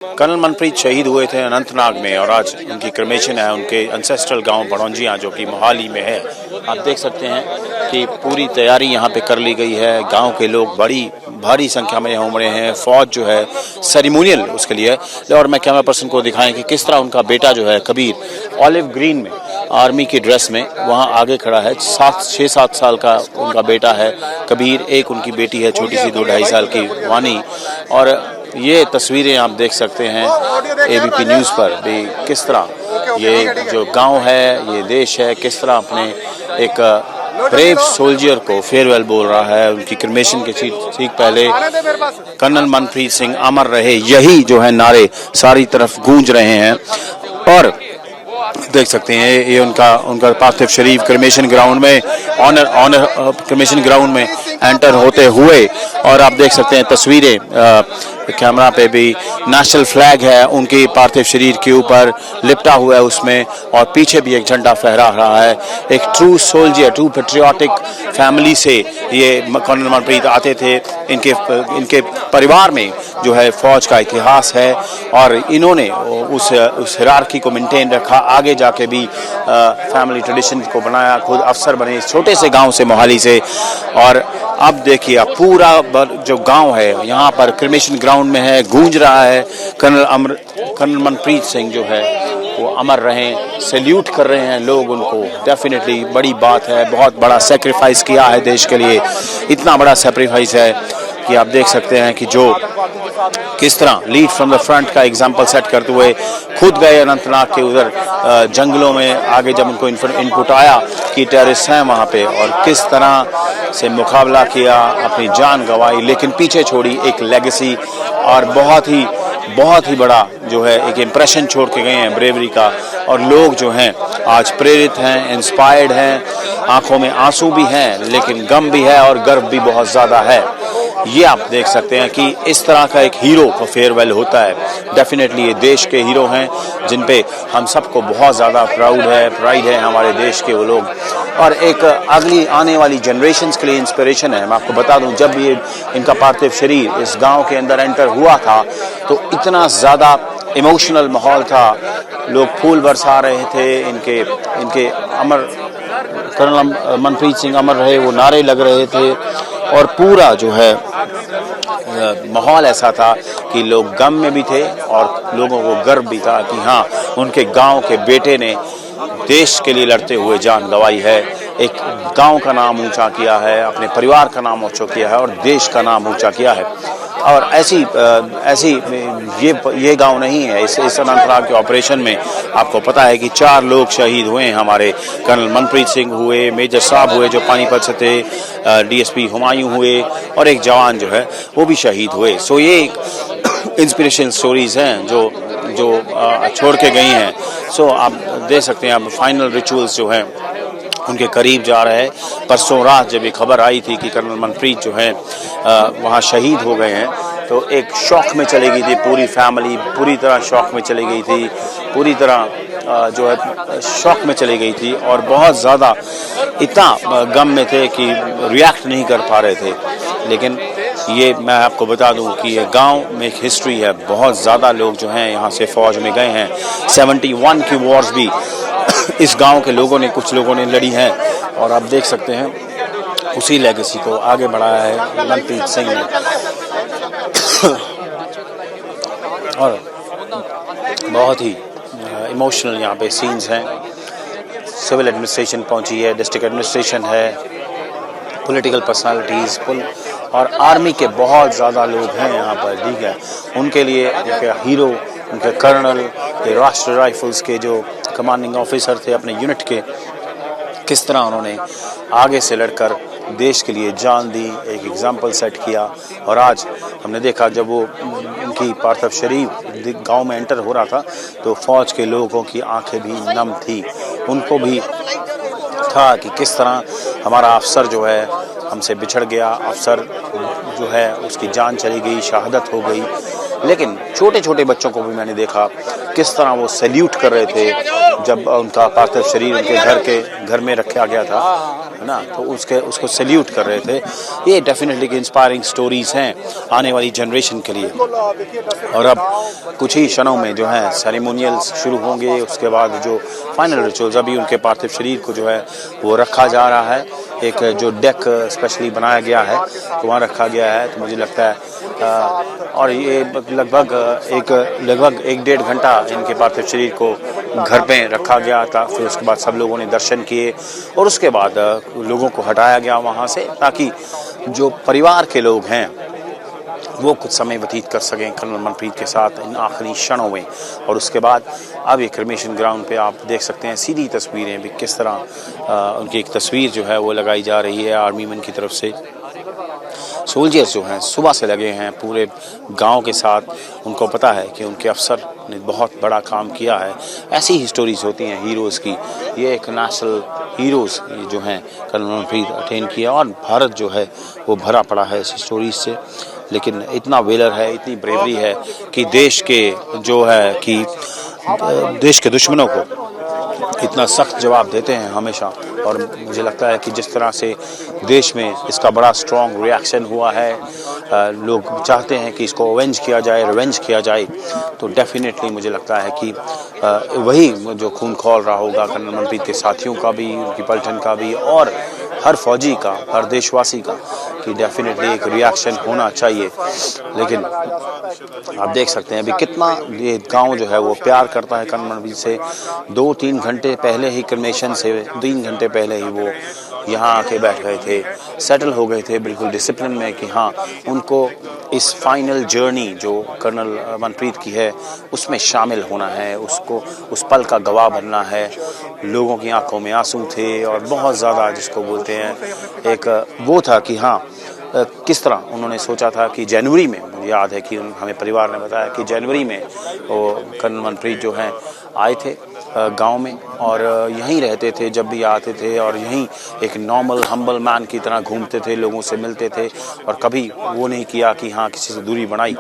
Colonel Manpreet शहीद हुए थे अनंतनाग में और आज उनकी क्रिमेशन है उनके एंसेस्ट्रल गांव बड़ौंजियां जो कि मोहाली में है। आप देख सकते हैं कि पूरी तैयारी यहां पे कर ली गई है। गांव के लोग बड़ी भारी संख्या में उमड़े हैं। फौज जो है सेरेमोनियल उसके लिए, और मैं कैमरा पर्सन को दिखाएं कि किस तरह उनका बेटा जो है कबीर ऑलिव ग्रीन में आर्मी की ड्रेस में वहां आगे खड़ा है। 6-7 साल का उनका बेटा है कबीर, एक उनकी बेटी है छोटी सी 2-2.5 साल की वानी। और ये तस्वीरें आप देख सकते हैं एबीपी न्यूज़ पर भी, किस तरह ये जो गांव है, ये देश है, किस तरह अपने एक ब्रेव सोल्जर को फेयरवेल बोल रहा है। उनकी क्रिमेशन के ठीक पहले कर्नल मनप्रीत सिंह अमर रहे, यही जो है नारे सारी तरफ गूंज रहे हैं। और देख सकते हैं ये उनका पार्थिव शरीफ क्रिमेशन ग्राउंड में ऑनर क्रिमेशन ग्राउंड में एंटर होते हुए। और आप देख सकते हैं तस्वीरें कैमरा पे भी, नेशनल फ्लैग है उनकी पार्थिव शरीर के ऊपर लिपटा हुआ है उसमें, और पीछे भी एक झंडा फहरा रहा है। एक true soldier, true patriotic family से ये कर्नल मनप्रीत आते थे। इनके परिवार में जो है फौज का इतिहास है और इन्होंने उस हिरार्की को मेंटेन रखा। आगे जाके भी फैमिली ट्रेडिशन को बनाया, खुद अफसर बने इस छोटे से गांव से, मोहाली से। और अब देखिए पूरा जो गांव है यहाँ पर क्रिमेशन ग्राउंड में है, गूंज रहा है। कर्नल मनप्रीत सिंह जो है वो अमर रहें, सैल्यूट कर रहे हैं लोग उनको। डेफिनेटली बड़ी बात है, बहुत बड़ा सेक्रीफाइस किया है देश के लिए। इतना बड़ा सेक्रीफाइस है कि आप देख सकते हैं कि जो किस तरह लीड फ्रॉम द फ्रंट का एग्जाम्पल सेट करते हुए खुद गए अनंतनाग के उधर जंगलों में। आगे जब उनको इनपुट आया कि टेररिस्ट हैं वहाँ पे, और किस तरह से मुकाबला किया, अपनी जान गंवाई, लेकिन पीछे छोड़ी एक लेगेसी और बहुत ही बड़ा जो है एक इम्प्रेशन छोड़ के गए हैं ब्रेवरी का। और लोग जो हैं आज प्रेरित हैं, इंस्पायर्ड हैं, आंखों में आंसू भी हैं लेकिन गम भी है और गर्व भी बहुत ज़्यादा है। ये आप देख सकते हैं कि इस तरह का एक हीरो का फेयरवेल होता है। डेफिनेटली ये देश के हीरो हैं जिन पे हम सबको बहुत ज़्यादा प्राइड है हमारे देश के वो लोग, और एक अगली आने वाली जनरेशन्स के लिए इंस्पिरेशन है। मैं आपको बता दूं, जब ये इनका पार्थिव शरीर इस गांव के अंदर एंटर हुआ था तो इतना ज़्यादा इमोशनल माहौल था, लोग फूल बरसा रहे थे। इनके अमर कर्नल मनप्रीत सिंह अमर रहे, वो नारे लग रहे थे। और पूरा जो है माहौल ऐसा था कि लोग गम में भी थे और लोगों को गर्व भी था कि हाँ, उनके गांव के बेटे ने देश के लिए लड़ते हुए जान गंवाई है, एक गांव का नाम ऊंचा किया है, अपने परिवार का नाम ऊंचा किया है और देश का नाम ऊंचा किया है। और ऐसी ये गांव नहीं है। इस अनंतनाग के ऑपरेशन में आपको पता है कि 4 लोग शहीद हुए हैं हमारे। कर्नल मनप्रीत सिंह हुए, मेजर साहब हुए जो पानीपत से थे, डीएसपी हुमायूं हुए, और एक जवान जो है वो भी शहीद हुए। सो ये एक इंस्पिरेशन स्टोरीज हैं जो छोड़ के गई हैं। सो आप देख सकते हैं, अब फाइनल रिचुअल्स जो हैं उनके करीब जा रहे हैं। परसों रात जब ये खबर आई थी कि कर्नल मनप्रीत जो है वहाँ शहीद हो गए हैं, तो एक शौक में चली गई थी पूरी फैमिली, पूरी तरह शौक में चली गई थी, पूरी तरह जो है शौक में चली गई थी और बहुत ज़्यादा इतना गम में थे कि रिएक्ट नहीं कर पा रहे थे। लेकिन ये मैं आपको बता दूं कि ये गांव में एक हिस्ट्री है। बहुत ज़्यादा लोग जो हैं यहाँ से फौज में गए हैं। 71 की वॉर्स भी इस गांव के लोगों ने, कुछ लोगों ने लड़ी हैं। और आप देख सकते हैं उसी लेगेसी को आगे बढ़ाया है मनप्रीत सिंह ने। और बहुत ही इमोशनल यहाँ पे सीन्स हैं। सिविल एडमिनिस्ट्रेशन पहुँची है, डिस्ट्रिक्ट एडमिनिस्ट्रेशन है, पॉलिटिकल पर्सनालिटीज़ और आर्मी के बहुत ज़्यादा लोग हैं यहाँ पर। ठीक है, उनके लिए उनके हीरो, उनके कर्नल, ये राष्ट्रीय राइफल्स के जो कमांडिंग ऑफिसर थे अपने यूनिट के, किस तरह उन्होंने आगे से लड़कर देश के लिए जान दी, एक एग्जाम्पल सेट किया। और आज हमने देखा जब वो उनकी पार्थिव शरीर गांव में एंटर हो रहा था तो फौज के लोगों की आंखें भी नम थी। उनको भी था कि किस तरह हमारा अफसर जो है हमसे बिछड़ गया, अफसर जो है उसकी जान चली गई, शहादत हो गई। लेकिन छोटे छोटे बच्चों को भी मैंने देखा किस तरह वो सैल्यूट कर रहे थे, जब उनका पार्थिव शरीर उनके घर में रखा गया था, है ना, तो उसको सैल्यूट कर रहे थे। ये डेफिनेटली कि इंस्पायरिंग स्टोरीज हैं आने वाली जनरेशन के लिए। और अब कुछ ही क्षणों में जो है सेरेमोनियल्स शुरू होंगे, उसके बाद जो फाइनल रिचुअल्स, अभी उनके पार्थिव शरीर को जो है वो रखा जा रहा है, एक जो डेक स्पेशली बनाया गया है तो वहाँ रखा गया है। तो मुझे लगता है और ये लगभग एक डेढ़ घंटा इनके पार्थिव शरीर को घर पे रखा गया था। फिर उसके बाद सब लोगों ने दर्शन किए और उसके बाद लोगों को हटाया गया वहाँ से, ताकि जो परिवार के लोग हैं वो कुछ समय व्यतीत कर सकें कर्नल मनप्रीत के साथ इन आखिरी क्षणों में। और उसके बाद अब ये क्रिमेशन ग्राउंड पे आप देख सकते हैं सीधी तस्वीरें भी किस तरह उनकी एक तस्वीर जो है वो लगाई जा रही है आर्मी मैन की तरफ से। सोल्जर्स जो हैं सुबह से लगे हैं पूरे गांव के साथ, उनको पता है कि उनके अफसर ने बहुत बड़ा काम किया है। ऐसी ही स्टोरीज होती हैं हीरोज़ की। ये एक नेशनल हीरोज़ जो हैं कर्नल मनप्रीत अटेन किया और भारत जो है वो भरा पड़ा है ऐसी स्टोरीज से। लेकिन इतना वेलर है, इतनी ब्रेवरी है कि देश के दुश्मनों को इतना सख्त जवाब देते हैं हमेशा। और मुझे लगता है कि जिस तरह से देश में इसका बड़ा स्ट्रॉन्ग रिएक्शन हुआ है, लोग चाहते हैं कि इसको अवेंज किया जाए, रिवेंज किया जाए, तो डेफिनेटली मुझे लगता है कि वही जो खून खौल रहा होगा कर्नल मनप्रीत के साथियों का भी, उनकी पलटन का भी और हर फौजी का, हर देशवासी का, कि डेफिनेटली एक रिएक्शन होना चाहिए। लेकिन आप देख सकते हैं अभी कितना ये गांव जो है वो प्यार करता है कर्नल मनप्रीत से। 2-3 घंटे पहले ही क्रिमेशन से 3 घंटे पहले ही वो यहाँ आके बैठ गए थे, सेटल हो गए थे बिल्कुल डिसिप्लिन में कि हाँ उनको इस फाइनल जर्नी जो कर्नल मनप्रीत की है उसमें शामिल होना है, उसको उस पल का गवाह बनना है। लोगों की आंखों में आंसू थे और बहुत ज़्यादा जिसको बोलते हैं एक वो था कि हाँ किस तरह उन्होंने सोचा था कि जनवरी में, मुझे याद है कि हमें परिवार ने बताया कि जनवरी में वो कर्नल मनप्रीत जो हैं आए थे गांव में और यहीं रहते थे जब भी आते थे और यहीं एक नॉर्मल हम्बल मैन की तरह घूमते थे, लोगों से मिलते थे और कभी वो नहीं किया कि हाँ किसी से दूरी बनाई।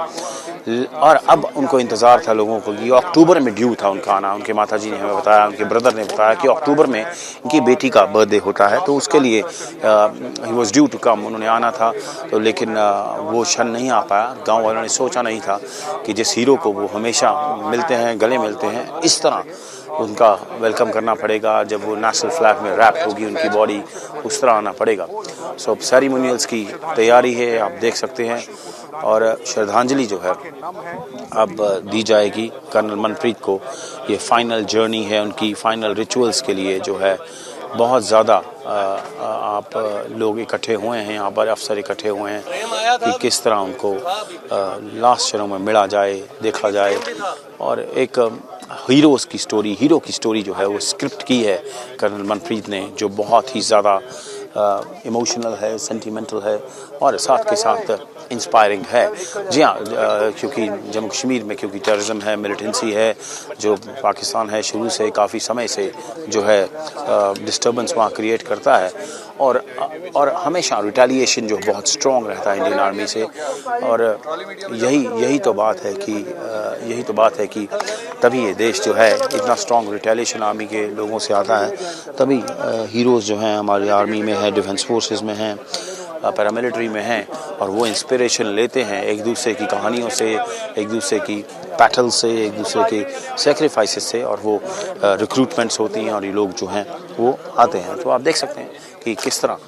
और अब उनको इंतज़ार था लोगों को कि अक्टूबर में ड्यू था उनका आना। उनके माताजी ने हमें बताया, उनके ब्रदर ने बताया कि अक्टूबर में इनकी बेटी का बर्थडे होता है, तो उसके लिए he was due to come, उन्होंने आना था। तो लेकिन वो क्षण नहीं आ पाया। गाँव वालों ने सोचा नहीं था कि जिस हीरो को वो हमेशा मिलते हैं, गले मिलते हैं, इस तरह उनका वेलकम करना पड़ेगा। जब वो नेशनल फ्लैग में रैप होगी उनकी बॉडी, उस तरह आना पड़ेगा। सो सेरेमोनियल्स की तैयारी है, आप देख सकते हैं। और श्रद्धांजलि जो है अब दी जाएगी कर्नल मनप्रीत को। ये फाइनल जर्नी है उनकी, फाइनल रिचुअल्स के लिए जो है बहुत ज़्यादा आप लोग इकट्ठे हुए हैं यहाँ पर, अफसर इकट्ठे हुए हैं कि किस तरह उनको लास्ट क्षणों में मिला जाए, देखा जाए। और एक हीरो की स्टोरी जो है वो स्क्रिप्ट की है कर्नल मनप्रीत ने, जो बहुत ही ज़्यादा इमोशनल है, सेंटिमेंटल है और साथ के साथ इंस्पायरिंग है। जी हाँ, क्योंकि जम्मू कश्मीर में क्योंकि टेररिज्म है, मिलिटेंसी है, जो पाकिस्तान है शुरू से काफ़ी समय से जो है डिस्टर्बेंस वहाँ क्रिएट करता है और हमेशा रिटेलिएशन जो बहुत स्ट्रॉन्ग रहता है इंडियन आर्मी से। और यही तो बात है कि तभी ये देश जो है इतना स्ट्रॉन्ग रिटेलिएशन आर्मी के लोगों से आता है, तभी हीरोज़ जो हैं हमारी आर्मी में है, डिफेंस फोर्सेस में हैं, पैरामिलिट्री में हैं और वो इंस्पिरेशन लेते हैं एक दूसरे की कहानियों से, एक दूसरे की बैटल से, एक दूसरे के सेक्रीफाइसेस से, और वो रिक्रूटमेंट्स होती हैं और ये लोग जो हैं वो आते हैं। तो आप देख सकते हैं कि किस तरह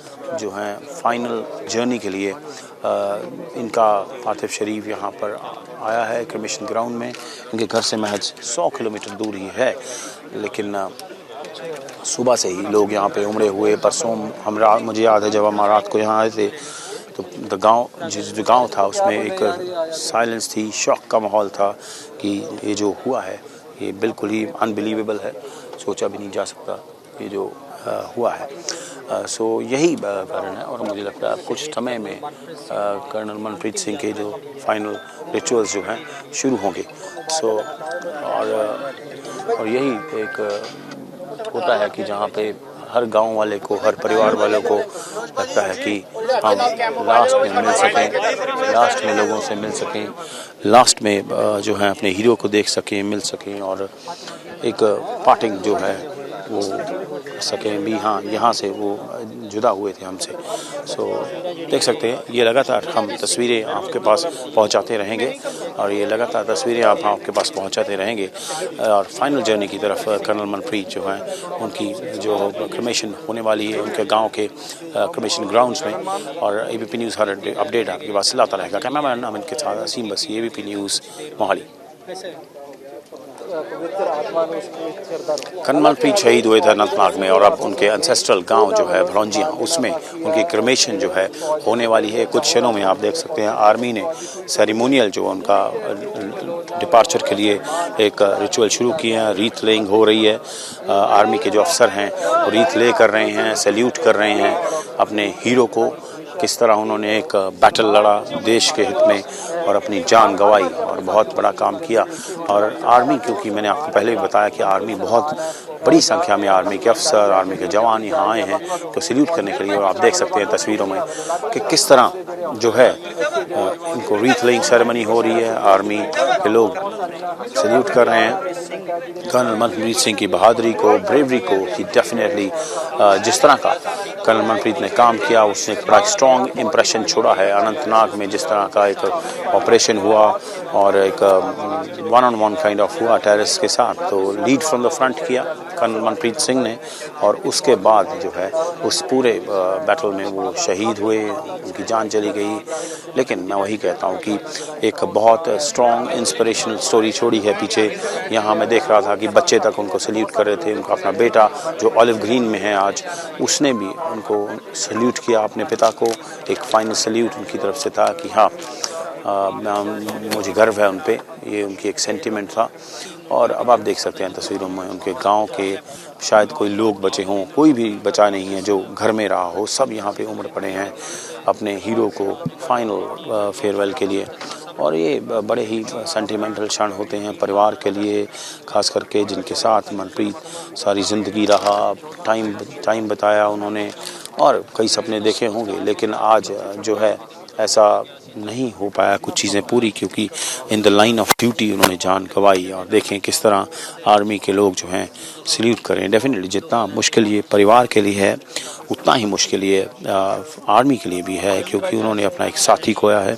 जो है फाइनल जर्नी के लिए इनका पार्थिव शरीर यहाँ पर आया है क्रिमेशन ग्राउंड में। इनके घर से महज 100 किलोमीटर दूर ही है, लेकिन सुबह से ही लोग यहाँ पे उमड़े हुए। परसों मुझे याद है जब हम रात को यहाँ आए थे तो जो गांव था उसमें एक साइलेंस थी, शॉक का माहौल था कि ये जो हुआ है ये बिल्कुल ही अनबिलीवेबल है, सोचा भी नहीं जा सकता ये जो हुआ है। सो यही कारण है और मुझे लगता है कुछ समय में कर्नल मनप्रीत सिंह के जो फाइनल रिचुअल्स जो हैं शुरू होंगे। सो और यही एक होता है कि जहाँ पे हर गांव वाले को, हर परिवार वालों को लगता है कि हम लास्ट में मिल सकें, लास्ट में लोगों से मिल सकें, लास्ट में जो है अपने हीरो को देख सकें, मिल सकें और एक पार्टिंग जो है वो सकें भी। हाँ, यहाँ से वो जुदा हुए थे हमसे। सो देख सकते हैं, ये लगातार हम तस्वीरें आपके पास पहुँचाते रहेंगे और ये लगातार तस्वीरें आपके पास पहुँचाते रहेंगे। और फाइनल जर्नी की तरफ कर्नल मनप्रीत जो हैं, उनकी जो क्रिमेशन होने वाली है उनके गांव के क्रिमेशन ग्राउंड्स में। और ABP न्यूज़ हर अपडेट आपके पास लाता रहेगा। कैमरामैन अमित के साथ Aseem Bassi, ABP news Mohali. Colonel Manpreet शहीद हुए थे अनंतनाग में और अब उनके एंसेस्ट्रल गांव जो है भड़ौंजियां, उसमें उनकी क्रिमेशन जो है होने वाली है। कुछ क्षणों में आप देख सकते हैं आर्मी ने सेरेमोनियल जो उनका डिपार्चर के लिए एक रिचुअल शुरू किए हैं। रीथ लेइंग हो रही है। आर्मी के जो अफसर हैं वो रीथ ले कर रहे हैं, सैल्यूट कर रहे हैं अपने हीरो को। किस तरह उन्होंने एक बैटल लड़ा देश के हित में और अपनी जान गंवाई और बहुत बड़ा काम किया। और आर्मी, क्योंकि मैंने आपको पहले भी बताया कि आर्मी बहुत बड़ी संख्या में आर्मी के अफसर, आर्मी के जवान यहाँ आए हैं तो सैल्यूट करने के लिए। और आप देख सकते हैं तस्वीरों में कि किस तरह जो है इनको रीथ लेइंग सेरेमनी हो रही है। आर्मी के लोग सैल्यूट कर रहे हैं कर्नल मनप्रीत सिंह की बहादुरी को, ब्रेवरी को। कि डेफिनेटली जिस तरह का कर्नल मनप्रीत ने काम किया उसने एक बड़ा स्ट्रॉन्ग इम्प्रेशन छोड़ा है अनंतनाग में। जिस तरह का एक ऑपरेशन हुआ और एक one on one kind of हुआ टेररिस्ट के साथ, तो लीड फ्रॉम द फ्रंट किया कर्नल मनप्रीत सिंह ने। और उसके बाद जो है उस पूरे बैटल में वो शहीद हुए, उनकी जान चली गई। लेकिन मैं वही कहता हूँ कि एक बहुत स्ट्रॉन्ग इंस्पिरेशनल स्टोरी छोड़ी है पीछे। यहाँ मैं देख रहा था कि बच्चे तक उनको सैल्यूट कर रहे थे। उनका अपना बेटा जो ऑलिव ग्रीन में है आज, उसने भी उनको सैल्यूट किया अपने पिता को। एक फाइनल सैल्यूट उनकी तरफ से था कि हाँ मुझे गर्व है उन पे। ये उनकी एक सेंटिमेंट था। और अब आप देख सकते हैं तस्वीरों में उनके गांव के शायद कोई लोग बचे हों, कोई भी बचा नहीं है जो घर में रहा हो। सब यहाँ पे उमड़ पड़े हैं अपने हीरो को फाइनल फेयरवेल के लिए। और ये बड़े ही सेंटिमेंटल क्षण होते हैं परिवार के लिए, खास करके जिनके साथ मनप्रीत सारी ज़िंदगी रहा, टाइम बताया उन्होंने और कई सपने देखे होंगे। लेकिन आज जो है ऐसा नहीं हो पाया कुछ चीज़ें पूरी, क्योंकि in the line of duty उन्होंने जान गंवाई। और देखें किस तरह आर्मी के लोग जो हैं सैल्यूट करें। डेफिनेटली जितना मुश्किल ये परिवार के लिए है उतना ही मुश्किल ये आर्मी के लिए भी है, क्योंकि उन्होंने अपना एक साथी खोया है,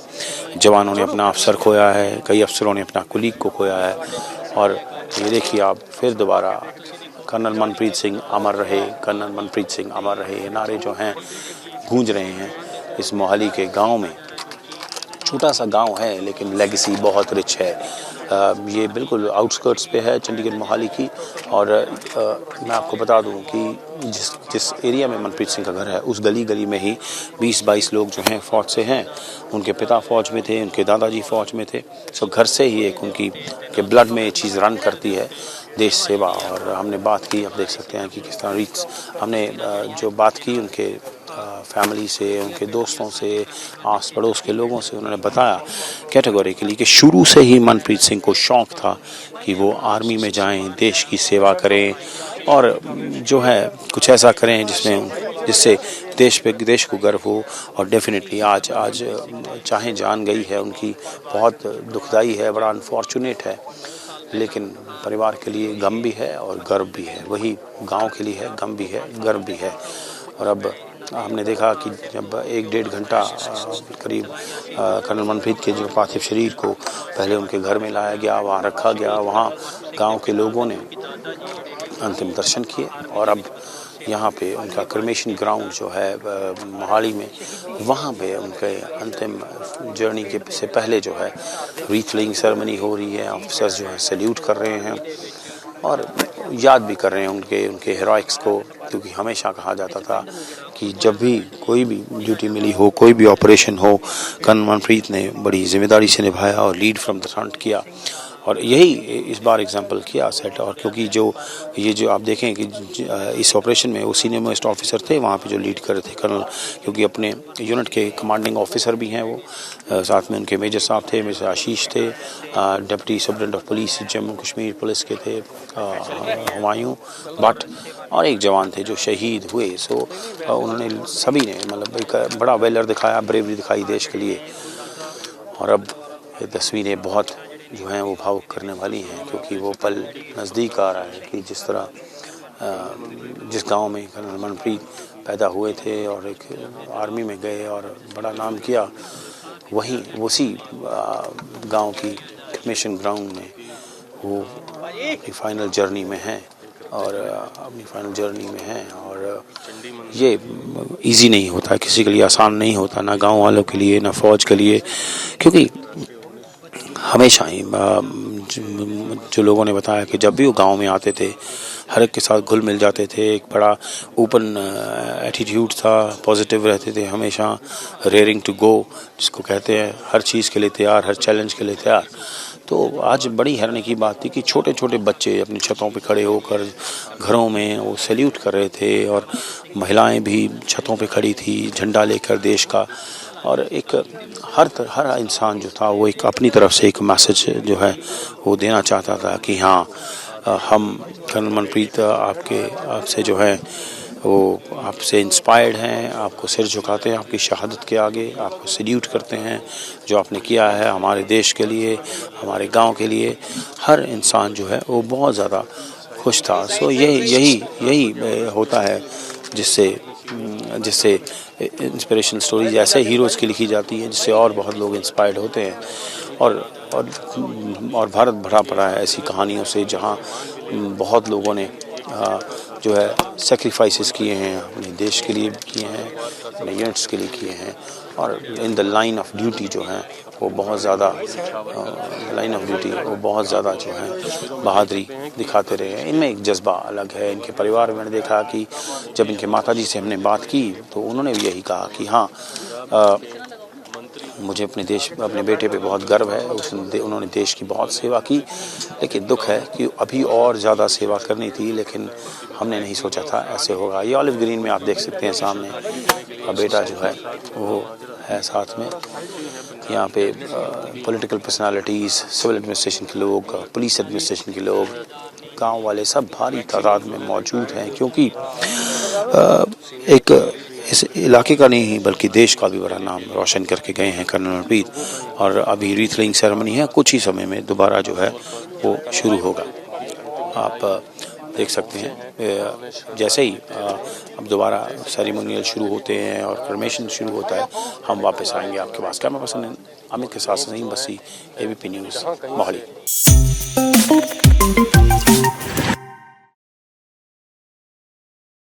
जवानों ने अपना अफसर खोया है, कई अफसरों ने अपना कुलीग को खोया है। और ये देखिए आप फिर दोबारा कर्नल मनप्रीत सिंह अमर रहे, कर्नल मनप्रीत सिंह अमर रहे, ये नारे जो हैं गूंज रहे हैं इस मोहाली के गांव में। छोटा सा गांव है लेकिन लेगेसी बहुत रिच है। ये बिल्कुल आउटस्कर्ट्स पे है चंडीगढ़ मोहाली की। और मैं आपको बता दूं कि जिस एरिया में मनप्रीत सिंह का घर है उस गली में ही 20-22 लोग जो हैं फ़ौज से हैं। उनके पिता फ़ौज में थे, उनके दादाजी फ़ौज में थे। सो घर से ही एक उनकी के ब्लड में ये चीज़ रन करती है, देश सेवा। और हमने बात की, आप देख सकते हैं कि किस तरह रीच हमने जो बात की उनके फैमिली से, उनके दोस्तों से, आस पड़ोस के लोगों से, उन्होंने बताया कैटेगोरिकली कि शुरू से ही मनप्रीत सिंह को शौक़ था कि वो आर्मी में जाएं, देश की सेवा करें और जो है कुछ ऐसा करें जिससे देश को गर्व हो। और डेफिनेटली आज चाहे जान गई है उनकी, बहुत दुखदाई है, बड़ा अनफॉर्चुनेट है, लेकिन परिवार के लिए गम भी है और गर्व भी है। वही गांव के लिए है, गम भी है, गर्व भी है। और अब हमने देखा कि जब 1-1.5 घंटा करीब कर्नल मनप्रीत के जो पार्थिव शरीर को पहले उनके घर में लाया गया, वहाँ रखा गया, वहाँ गांव के लोगों ने अंतिम दर्शन किए। और अब यहाँ पे उनका क्रिमेशन ग्राउंड जो है मोहाली में, वहाँ पे उनके अंतिम जर्नी के से पहले जो है रीथ लेइंग सेरेमनी हो रही है। ऑफिसर्स जो है सैल्यूट कर रहे हैं और याद भी कर रहे हैं उनके हीरोइक्स को, क्योंकि हमेशा कहा जाता था कि जब भी कोई भी ड्यूटी मिली हो, कोई भी ऑपरेशन हो, कर्नल मनप्रीत ने बड़ी जिम्मेदारी से निभाया और लीड फ्रॉम द फ्रंट किया। और यही इस बार एग्जांपल किया सेट। और क्योंकि जो आप देखें कि इस ऑपरेशन में वो सीनियर मोस्ट ऑफिसर थे वहाँ पे जो लीड कर रहे थे कर्नल, क्योंकि अपने यूनिट के कमांडिंग ऑफिसर भी हैं वो, साथ में उनके मेजर साहब थे, मेजर आशीष थे, deputy superintendent of police Jammu Kashmir police के थे हुमायूं भट्ट, और एक जवान थे जो शहीद हुए। सो उन्होंने सभी ने मतलब एक बड़ा वेलर दिखाया, ब्रेवरी दिखाई देश के लिए। और अब ये तस्वीरें बहुत जो हैं वो भावुक करने वाली हैं, क्योंकि वो पल नज़दीक आ रहा है कि जिस तरह जिस गांव में कर्नल मनप्रीत पैदा हुए थे और एक आर्मी में गए और बड़ा नाम किया, वहीं उसी गांव की मिशन ग्राउंड में वो अपनी फाइनल जर्नी में हैं और ये इजी नहीं होता, किसी के लिए आसान नहीं होता, ना गांव वालों के लिए ना फौज के लिए, क्योंकि हमेशा ही जो लोगों ने बताया कि जब भी वो गांव में आते थे हर एक के साथ घुल मिल जाते थे, एक बड़ा ओपन एटीट्यूड था, पॉजिटिव रहते थे हमेशा, रेयरिंग टू गो जिसको कहते हैं, हर चीज़ के लिए तैयार, हर चैलेंज के लिए तैयार। तो आज बड़ी हैरानी की बात थी कि छोटे छोटे बच्चे अपनी छतों पे खड़े होकर घरों में वो सैल्यूट कर रहे थे, और महिलाएं भी छतों पे खड़ी थी झंडा लेकर देश का। और एक हर इंसान जो था वो एक अपनी तरफ से एक मैसेज जो है वो देना चाहता था कि हाँ, हम कर्नल मनप्रीत आपसे जो है वो आपसे इंस्पायर्ड हैं, आपको सिर झुकाते हैं आपकी शहादत के आगे, आपको सैल्यूट करते हैं जो आपने किया है हमारे देश के लिए, हमारे गांव के लिए। हर इंसान जो है वो बहुत ज़्यादा खुश था। सो यही होता है जिससे इंस्पिरेशनल स्टोरीज ऐसे हीरोज़ की लिखी जाती है जिससे और बहुत लोग इंस्पायर्ड होते हैं। और भारत भरा पड़ा है ऐसी कहानियों से जहाँ बहुत लोगों ने जो है सेक्रीफाइसेस किए हैं, अपने देश के लिए किए हैं, अपने यूनिट्स के लिए किए हैं, और in the line of duty जो है वो बहुत ज़्यादा जो है बहादुरी दिखाते रहे हैं। इनमें एक जज्बा अलग है। इनके परिवार में मैंने देखा कि जब इनके माताजी से हमने बात की तो उन्होंने भी यही कहा कि हाँ, मुझे अपने बेटे पे बहुत गर्व है, उन्होंने देश की बहुत सेवा की, लेकिन दुख है कि अभी और ज़्यादा सेवा करनी थी, लेकिन हमने नहीं सोचा था ऐसे होगा। ये ऑलिव ग्रीन में आप देख सकते हैं सामने बेटा जो है वो है साथ में। यहाँ पे पॉलिटिकल पर्सनालिटीज़, सिविल एडमिनिस्ट्रेशन के लोग, पुलिस एडमिनिस्ट्रेशन के लोग, गांव वाले सब भारी तादाद में मौजूद हैं, क्योंकि एक इस इलाके का नहीं बल्कि देश का भी बड़ा नाम रोशन करके गए हैं कर्नल मनप्रीत। और अभी रीथ लेइंग सेरेमनी है, कुछ ही समय में दोबारा जो है वो शुरू होगा। आप देख सकते हैं जैसे ही अब दोबारा सेरेमोनियल शुरू होते हैं और क्रेमेशन शुरू होता है, हम वापस आएंगे आपके पास। कैमरा पर्सन अमित के साथ नईम बसी, ABP न्यूज़, मोहाली।